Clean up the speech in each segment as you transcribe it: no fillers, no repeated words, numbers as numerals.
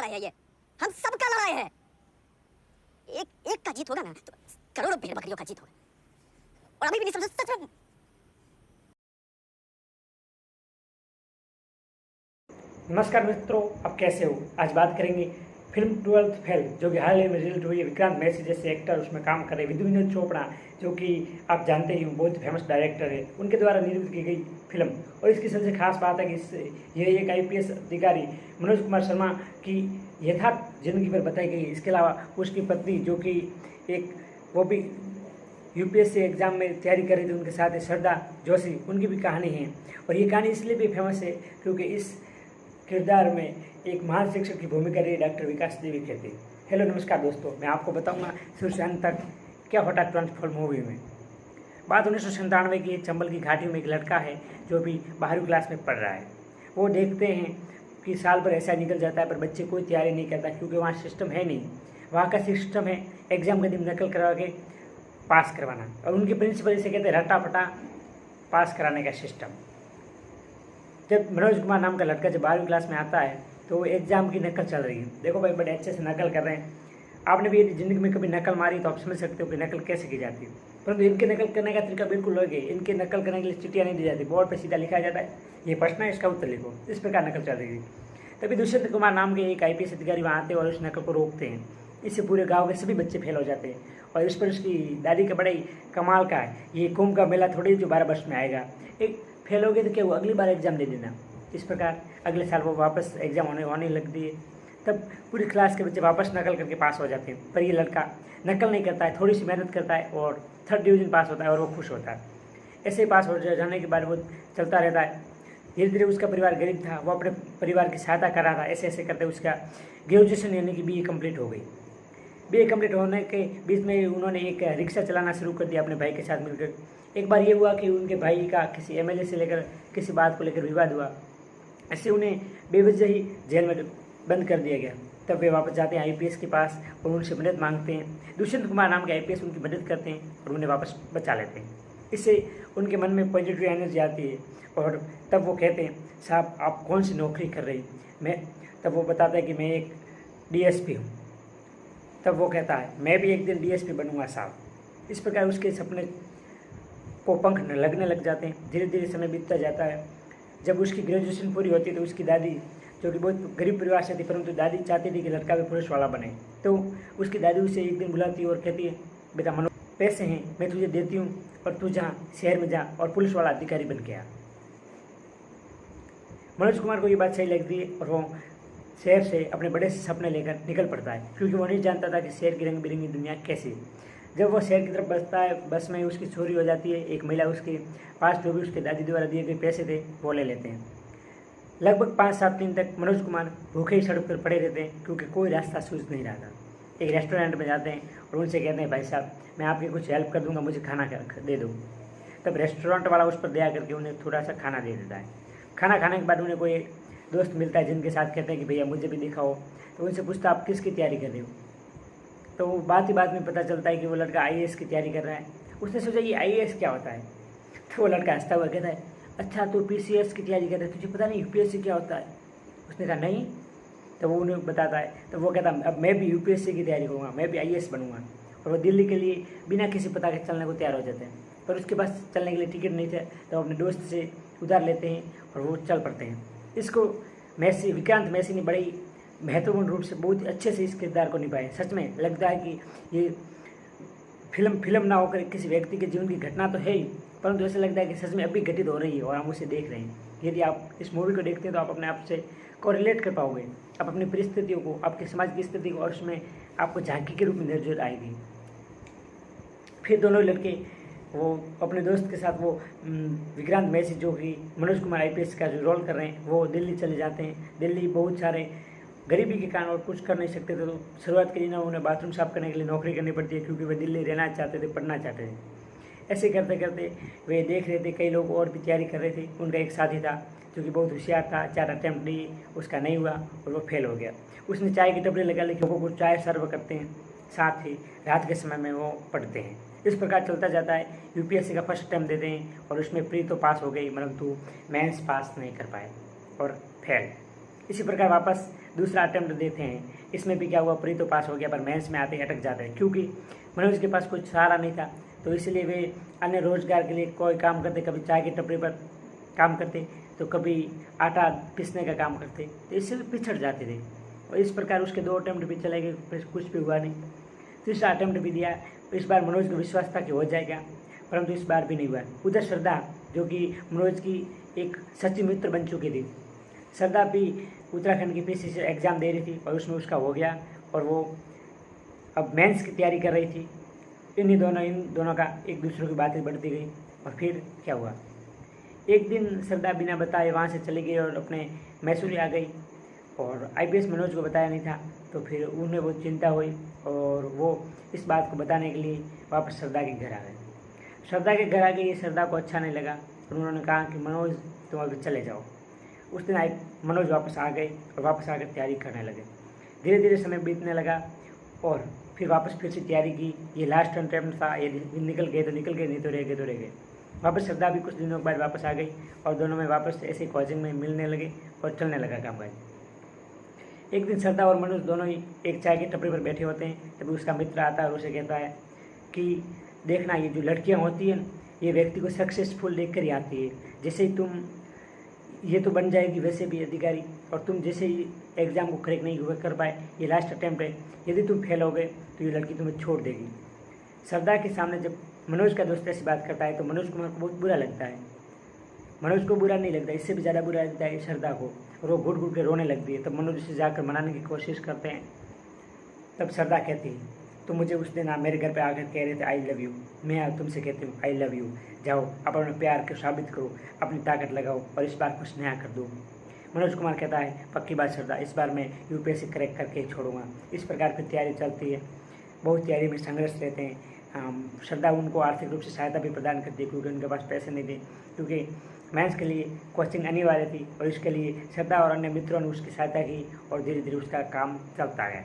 लड़ाई है ये, हम सबका लड़ाई है। एक एक का जीत होगा ना तो करोड़ों भेड़ बकरियों का जीत होगा। और अभी भी नहीं समझे सच में। नमस्कार मित्रों, आप कैसे हो। आज बात करेंगे फिल्म 12th फेल, जो कि हाल ही में रिलीज हुई है। विक्रांत मैसी जैसे एक्टर उसमें काम कर रहे हैं। विनोद चोपड़ा, जो कि आप जानते ही बहुत फेमस डायरेक्टर है, उनके द्वारा निर्मित की गई फिल्म। और इसकी सबसे खास बात है कि ये एक IPS अधिकारी मनोज कुमार शर्मा की यथार्थ जिंदगी पर बताई गई है। इसके अलावा उसकी पत्नी, जो कि वो भी UPSC एग्जाम में तैयारी कर रही थी, उनके साथ श्रद्धा जोशी, उनकी भी कहानी है। और ये कहानी इसलिए भी फेमस है क्योंकि इस किरदार में एक महान शिक्षक की भूमिका रही डॉक्टर विकास देवी खेती। हेलो नमस्कार दोस्तों, मैं आपको बताऊंगा शुरू से अंत तक क्या होता 12th फेल मूवी में। बात 1997 की। चंबल की घाटी में एक लड़का है जो भी 12वीं क्लास में पढ़ रहा है। वो देखते हैं कि साल भर ऐसा निकल जाता है पर बच्चे कोई तैयारी नहीं करता, क्योंकि वहाँ सिस्टम है नहीं। वहाँ का सिस्टम है एग्जाम के दिन नकल करवा के पास करवाना, और उनके प्रिंसिपल इसे कहते हैं रट्टा फटा पास कराने का सिस्टम। जब मनोज कुमार नाम का लड़का जब 12वीं क्लास में आता है तो एग्जाम की नकल चल रही है। देखो भाई, बड़े अच्छे से नकल कर रहे हैं। आपने भी ज़िंदगी में कभी नकल मारी तो आप समझ सकते हो कि नकल कैसे की जाती है। परंतु इनके नकल करने का तरीका बिल्कुल अलग है। इनके नकल करने के लिए चिट्ठियाँ नहीं दी जाती, बोर्ड पर सीधा लिखा जाता है, ये प्रश्न है, इसका उत्तर लिखो। इस प्रकार नकल चल रही थी। तभी दुष्यंत कुमार नाम के एक IPS अधिकारी वहाँ आते हैं और उस नकल को रोकते हैं। इससे पूरे गाँव के सभी बच्चे फेल हो जाते हैं। और इस पर उसकी दादी का बड़ा ही कमाल का है, ये कुंभ का मेला थोड़ी जो 12 वर्ष में आएगा। एक फेल हो गए तो क्या वो अगली बार एग्जाम दे देना। इस प्रकार अगले साल वो वापस एग्जाम होने लगती है। तब पूरी क्लास के बच्चे वापस नकल करके पास हो जाते हैं। पर ये लड़का नकल नहीं करता है, थोड़ी सी मेहनत करता है और 3rd डिवीज़न पास होता है और वो खुश होता है। ऐसे ही पास हो जाने के बाद वो चलता रहता है। धीरे धीरे उसका परिवार गरीब था, वो अपने परिवार की सहायता कर रहा था। ऐसे ऐसे करते उसका ग्रेजुएशन यानी कि BA कंप्लीट हो गई। BA कंप्लीट होने के बीच में उन्होंने एक रिक्शा चलाना शुरू कर दिया अपने भाई के साथ मिलकर। एक बार ये हुआ कि उनके भाई का किसी MLA से लेकर किसी बात को लेकर विवाद हुआ। ऐसे उन्हें बेवजह ही जेल में बंद कर दिया गया। तब वे वापस जाते हैं IPS के पास और उनसे मदद मांगते हैं। दुष्यंत कुमार नाम के IPS उनकी मदद करते हैं और उन्हें वापस बचा लेते हैं। इससे उनके मन में पॉजिटिव एनर्जी आती है और तब वो कहते हैं, साहब आप कौन सी नौकरी कर रही। तब वो बताता है कि मैं एक DSP हूँ। तब वो कहता है, मैं भी एक दिन DSP बनूंगा साहब। इस प्रकार उसके सपने को पंख लगने लग जाते हैं। धीरे धीरे समय बीतता जाता है। जब उसकी ग्रेजुएशन पूरी होती है तो उसकी दादी, जो कि बहुत गरीब परिवार से थी, परंतु दादी चाहती थी कि लड़का भी पुलिस वाला बने, तो उसकी दादी उसे एक दिन बुलाती है और कहती है, बेटा मनोज, पैसे हैं मैं तुझे देती हूँ और तू जहाँ शहर में जा और पुलिस वाला अधिकारी बन के आ। मनोज कुमार को ये बात सही लगती है और वो शहर से अपने बड़े से सपने लेकर निकल पड़ता है, क्योंकि वो नहीं जानता था कि शहर की रंग बिरंगी दुनिया कैसी। जब वो शहर की तरफ बसता है, बस में उसकी चोरी हो जाती है। एक महिला उसके पास जो भी उसके दादी द्वारा दिए गए पैसे थे वो ले लेते हैं। लगभग 5-7 दिन तक मनोज कुमार भूखे ही सड़क पर पड़े रहते हैं, क्योंकि कोई रास्ता सूझ नहीं रहा था। एक रेस्टोरेंट में जाते हैं और उनसे कहते हैं, भाई साहब मैं आपकी कुछ हेल्प कर दूंगा, मुझे खाना दे दो। तब रेस्टोरेंट वाला उस पर दया करके उन्हें थोड़ा सा खाना दे देता है। खाना खाने के बाद उन्हें कोई दोस्त मिलता है जिनके साथ कहते हैं कि भैया मुझे भी दिखाओ। तो उनसे पूछता, आप किसकी तैयारी कर रहे हो। तो बात ही बात में पता चलता है कि वो लड़का IAS की तैयारी कर रहा है। उसने सोचा ये IAS क्या होता है। तो वो लड़का हंसता हुआ कहता है, अच्छा तो PCS की तैयारी कर रहे, तुझे पता नहीं UPSC क्या होता है। उसने कहा नहीं। तो वो उन्हें बताता है। तो वो कहता अब मैं भी UPSC की तैयारी करूँगा, मैं भी IAS बनूंगा। और वो दिल्ली के लिए बिना किसी पता के चलने को तैयार हो जाते हैं। पर उसके पास चलने के लिए टिकट नहीं था, तो अपने दोस्त से उधार लेते हैं और वो चल पड़ते हैं। इसको विक्रांत मैसी ने बड़ी महत्वपूर्ण रूप से बहुत अच्छे से इस किरदार को निभाया। सच में लगता है कि ये फिल्म ना होकर किसी व्यक्ति के जीवन की घटना तो है ही, परंतु ऐसा लगता है कि सच में अभी घटित हो रही है और हम उसे देख रहे हैं। यदि आप इस मूवी को देखते हैं तो आप अपने आप से को रिलेट कर पाओगे, आप अपनी परिस्थितियों को, आपके समाज की स्थिति को, और उसमें आपको झांकी के रूप में नजर आएगी। फिर दोनों लड़के वो अपने दोस्त के साथ वो विक्रांत मैसी, जो कि मनोज कुमार IPS का जो रोल कर रहे हैं, वो दिल्ली चले जाते हैं। दिल्ली बहुत सारे गरीबी के कारण और कुछ कर नहीं सकते थे, तो शुरुआत के लिए उन्हें बाथरूम साफ करने के लिए नौकरी करनी पड़ती है, क्योंकि वे दिल्ली रहना चाहते थे, पढ़ना चाहते थे। ऐसे करते करते वे देख रहे थे कई लोग और भी तैयारी कर रहे थे। उनका एक साथी था जो कि बहुत होशियार था, 4 अटैम्प्ट दिए, उसका नहीं हुआ और वो फेल हो गया। उसने चाय की टपरी लगा ली, लोगों को चाय सर्व करते हैं, साथ ही रात के समय में वो पढ़ते हैं। इस प्रकार चलता जाता है। UPSC का फर्स्ट अटैम्प्ट देते हैं और उसमें प्री तो पास हो गई, परंतु मेंस पास नहीं कर पाए और फेल। इसी प्रकार वापस दूसरा अटेम्प्ट देते हैं। इसमें भी क्या हुआ, प्री तो पास हो गया पर मेंस में आते ही अटक जाता है, क्योंकि मनोज के पास कुछ सहारा नहीं था। तो इसलिए वे अन्य रोजगार के लिए कोई काम करते, कभी चाय की टपरी पर काम करते तो कभी आटा पीसने का काम करते, तो इससे भी पिछड़ जाते थे। और इस प्रकार उसके 2 अटेम्प्ट भी चले गए, फिर कुछ भी हुआ नहीं। तीसरा अटेम्प्ट भी दिया, इस बार मनोज को विश्वास था कि हो जाएगा, परंतु इस बार भी नहीं हुआ। उधर श्रद्धा, जो कि मनोज की एक सच्ची मित्र बन चुकी थी, श्रद्धा भी उत्तराखंड की पीसी से एग्ज़ाम दे रही थी और उसमें उसका हो गया और वो अब मेंस की तैयारी कर रही थी। इन दोनों का एक दूसरे की बातें बढ़ती गई। और फिर क्या हुआ, एक दिन श्रद्धा बिना बताए वहाँ से चली गई और अपने मैसूरी आ गई और IPS मनोज को बताया नहीं था। तो फिर उन्हें बहुत चिंता हुई और वो इस बात को बताने के लिए वापस श्रद्धा के घर आ गए। श्रद्धा के घर आ गई, श्रद्धा को अच्छा नहीं लगा और उन्होंने कहा कि मनोज तुम अभी चले जाओ। उस दिन मनोज वापस आ गए और वापस आकर तैयारी करने लगे। धीरे धीरे समय बीतने लगा और फिर से तैयारी की। ये लास्ट अटेम्प्ट था, ये निकल गए तो निकल गए, नहीं तो रह गए तो रह गए। वापस श्रद्धा भी कुछ दिनों के बाद वापस आ गई और दोनों में वापस ऐसे कोचिंग में मिलने लगे और चलने लगा कामकाज। एक दिन श्रद्धा और मनोज दोनों ही एक चाय की टपरी पर बैठे होते हैं, तभी उसका मित्र आता है और उसे कहता है कि देखना, ये जो लड़कियां होती हैं ये व्यक्ति को सक्सेसफुल देखकर ही आती है। जैसे ही तुम ये तो बन जाएगी वैसे भी अधिकारी, और तुम जैसे ही एग्ज़ाम को क्रैक नहीं कर पाए, ये लास्ट अटेम्प्ट है, यदि तुम फेल हो गए तो ये लड़की तुम्हें छोड़ देगी। श्रद्धा के सामने जब मनोज का दोस्त ऐसी बात करता है तो मनोज कुमार को बहुत बुरा लगता है। मनोज को बुरा नहीं लगता, इससे भी ज़्यादा बुरा लगता है श्रद्धा को, और वो घुट घुट के रोने लगती है। तब मनोज उसे जाकर मनाने की कोशिश करते हैं। तब श्रद्धा कहती है, तुम मुझे उस दिन मेरे घर पे आकर कह रहे थे आई लव यू, मैं तुमसे कहती हूँ आई लव यू, जाओ अपने प्यार को साबित करो, अपनी ताकत लगाओ और इस बार कुछ नया कर दो। मनोज कुमार कहता है, पक्की बात श्रद्धा, इस बार मैं UPSC क्रैक करके छोड़ूंगा। इस प्रकार की तैयारी चलती है, बहुत तैयारी में संघर्ष रहते हैं। श्रद्धा उनको आर्थिक रूप से सहायता भी प्रदान करती है, क्योंकि उनके पास पैसे नहीं थे, क्योंकि मेंस के लिए कोचिंग अनिवार्य थी और इसके लिए श्रद्धा और अन्य मित्रों ने उसकी सहायता की और धीरे धीरे उसका काम चलता गया।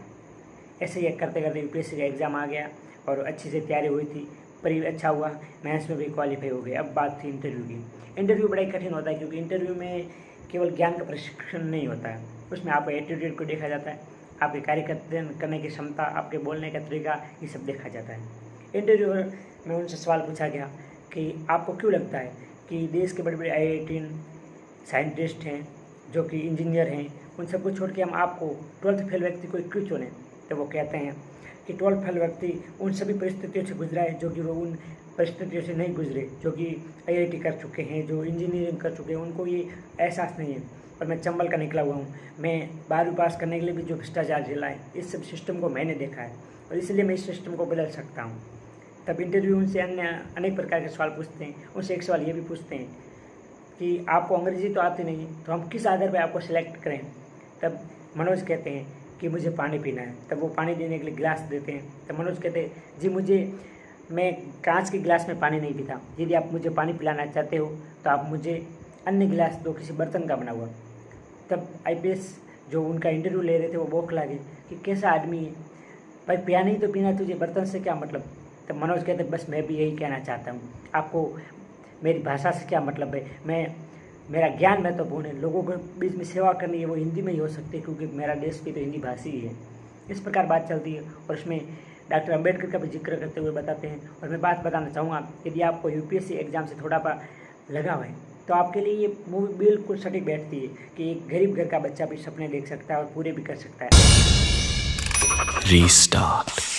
ऐसे ही करते करते UPSC का एग्ज़ाम आ गया और अच्छी से तैयारी हुई थी, पर अच्छा हुआ, मेंस में भी क्वालिफाई हो गए। अब बात थी इंटरव्यू की। इंटरव्यू बड़ा ही कठिन होता है, क्योंकि इंटरव्यू में केवल ज्ञान का प्रशिक्षण नहीं होता है, उसमें आपका एटीट्यूड को देखा जाता है, आपके कार्य करने की क्षमता, आपके बोलने का तरीका, ये सब देखा जाता है। इंटरव्यू में उनसे सवाल पूछा गया कि आपको क्यों लगता है कि देश के बड़े बड़े IIT साइंटिस्ट हैं, जो कि इंजीनियर हैं, उन सबको छोड़ के हम आपको 12th फेल व्यक्ति को क्यों चुने? तो वो कहते हैं कि 12th फेल व्यक्ति उन सभी परिस्थितियों से गुजरा है जो कि वो उन परिस्थितियों से नहीं गुजरे, जो कि IIT कर चुके हैं, जो इंजीनियरिंग कर चुके हैं, उनको ये एहसास नहीं है। और मैं चंबल का निकला हुआ हूँ, मैं 12वीं पास करने के लिए भी जो भ्रष्टाचार झेला है, इस सब सिस्टम को मैंने देखा है और इसलिए मैं इस सिस्टम को बदल सकता हूँ। तब इंटरव्यू उनसे अनेक प्रकार के सवाल पूछते हैं। उनसे एक सवाल ये भी पूछते हैं कि आपको अंग्रेजी तो आती नहीं, तो हम किस आधार पर आपको सिलेक्ट करें? तब मनोज कहते हैं कि मुझे पानी पीना है। तब वो पानी देने के लिए गिलास देते हैं। तब मनोज कहते हैं, जी मैं कांच के गिलास में पानी नहीं पीता, यदि आप मुझे पानी पिलाना चाहते हो तो आप मुझे अन्य गिलास दो, किसी बर्तन का बना हुआ। तब IPS जो उनका इंटरव्यू ले रहे थे वो बौखला गए कि कैसा आदमी है भाई, पिया नहीं तो पीना, तुझे बर्तन से क्या मतलब? तब मनोज कहते बस मैं भी यही कहना चाहता हूँ, आपको मेरी भाषा से क्या मतलब है? मेरा ज्ञान महत्वपूर्ण है, लोगों के बीच में सेवा करनी है वो हिंदी में ही हो सकती है, क्योंकि मेरा देश भी तो हिंदी भाषी ही है। इस प्रकार बात चलती है और उसमें डॉक्टर अंबेडकर का भी जिक्र करते हुए बताते हैं। और मैं बात बताना चाहूँगा, यदि आपको UPSC एग्ज़ाम से थोड़ा सा लगा हुआ है तो आपके लिए ये मूवी बिल्कुल सटीक बैठती है कि एक गरीब घर का बच्चा भी सपने देख सकता है और पूरे भी कर सकता है। रीस्टार्ट।